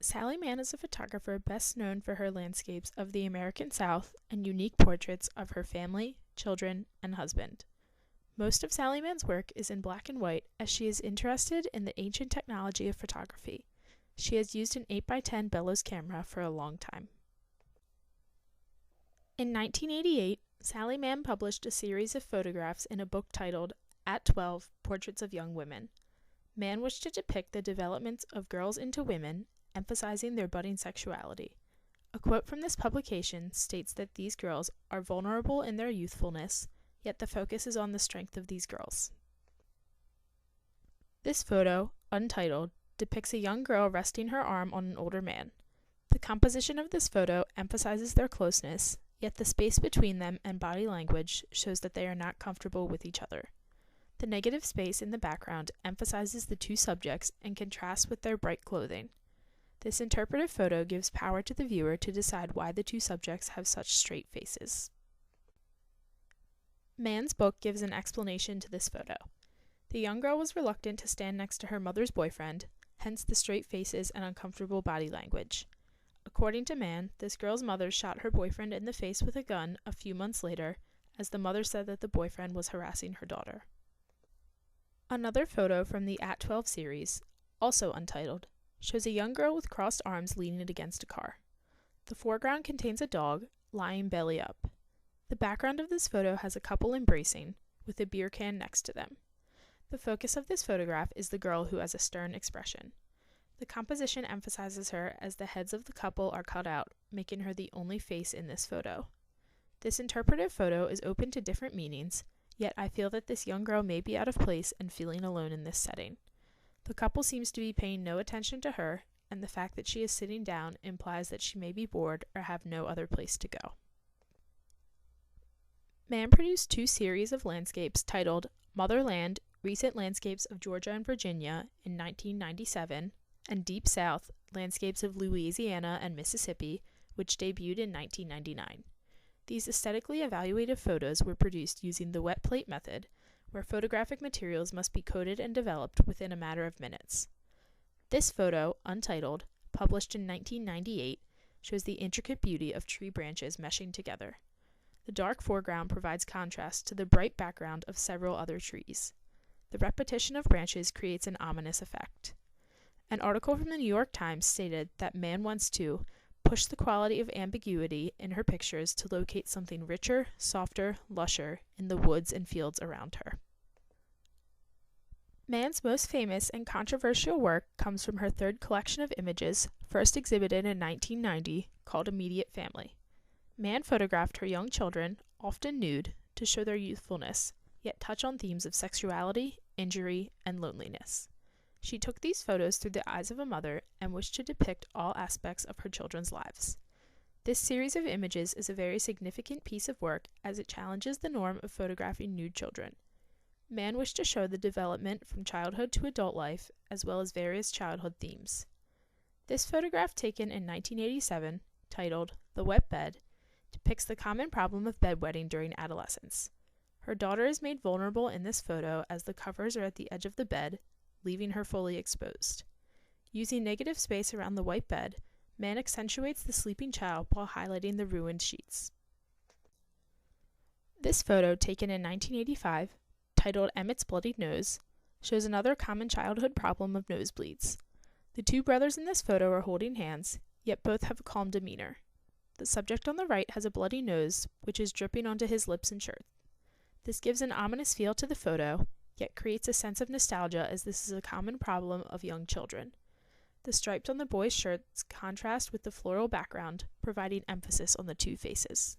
Sally Mann is a photographer best known for her landscapes of the American South and unique portraits of her family, children, and husband. Most of Sally Mann's work is in black and white as she is interested in the ancient technology of photography. She has used an 8x10 bellows camera for a long time. In 1988, Sally Mann published a series of photographs in a book titled ART180 Portraits of Young Women. Mann wished to depict the development of girls into women, emphasizing their budding sexuality. A quote from this publication states that these girls are vulnerable in their youthfulness, yet the focus is on the strength of these girls. This photo, untitled, depicts a young girl resting her arm on an older man. The composition of this photo emphasizes their closeness, yet the space between them and body language shows that they are not comfortable with each other. The negative space in the background emphasizes the two subjects and contrasts with their bright clothing. This interpretive photo gives power to the viewer to decide why the two subjects have such straight faces. Mann's book gives an explanation to this photo. The young girl was reluctant to stand next to her mother's boyfriend, hence the straight faces and uncomfortable body language. According to Mann, this girl's mother shot her boyfriend in the face with a gun a few months later, as the mother said that the boyfriend was harassing her daughter. Another photo from the ART180 series, also untitled, shows a young girl with crossed arms leaning against a car. The foreground contains a dog, lying belly up. The background of this photo has a couple embracing, with a beer can next to them. The focus of this photograph is the girl who has a stern expression. The composition emphasizes her as the heads of the couple are cut out, making her the only face in this photo. This interpretive photo is open to different meanings, yet I feel that this young girl may be out of place and feeling alone in this setting. The couple seems to be paying no attention to her, and the fact that she is sitting down implies that she may be bored or have no other place to go. Mann produced two series of landscapes titled Motherland, Recent Landscapes of Georgia and Virginia in 1997, and Deep South, Landscapes of Louisiana and Mississippi, which debuted in 1999. These aesthetically evaluative photos were produced using the wet plate method, where photographic materials must be coated and developed within a matter of minutes. This photo, untitled, published in 1998, shows the intricate beauty of tree branches meshing together. The dark foreground provides contrast to the bright background of several other trees. The repetition of branches creates an ominous effect. An article from the New York Times stated that Mann wants to push the quality of ambiguity in her pictures to locate something richer, softer, lusher in the woods and fields around her. Mann's most famous and controversial work comes from her third collection of images, first exhibited in 1990, called Immediate Family. Mann photographed her young children, often nude, to show their youthfulness, yet touch on themes of sexuality, injury, and loneliness. She took these photos through the eyes of a mother and wished to depict all aspects of her children's lives. This series of images is a very significant piece of work as it challenges the norm of photographing nude children. Mann wished to show the development from childhood to adult life, as well as various childhood themes. This photograph taken in 1987, titled The Wet Bed, depicts the common problem of bedwetting during adolescence. Her daughter is made vulnerable in this photo as the covers are at the edge of the bed, leaving her fully exposed. Using negative space around the white bed, Mann accentuates the sleeping child while highlighting the ruined sheets. This photo, taken in 1985, titled Emmett's Bloody Nose, shows another common childhood problem of nosebleeds. The two brothers in this photo are holding hands, yet both have a calm demeanor. The subject on the right has a bloody nose, which is dripping onto his lips and shirt. This gives an ominous feel to the photo, yet creates a sense of nostalgia as this is a common problem of young children. The stripes on the boys' shirts contrast with the floral background, providing emphasis on the two faces.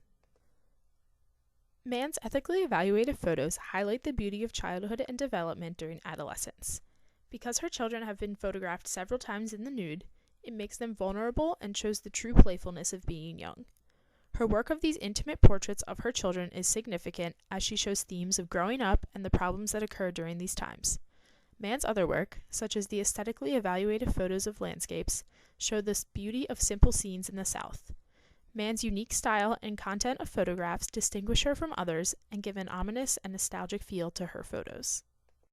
Mann's ethically evaluative photos highlight the beauty of childhood and development during adolescence. Because her children have been photographed several times in the nude, it makes them vulnerable and shows the true playfulness of being young. Her work of these intimate portraits of her children is significant as she shows themes of growing up and the problems that occur during these times. Mann's other work, such as the aesthetically evaluative photos of landscapes, show the beauty of simple scenes in the South. Mann's unique style and content of photographs distinguish her from others and give an ominous and nostalgic feel to her photos.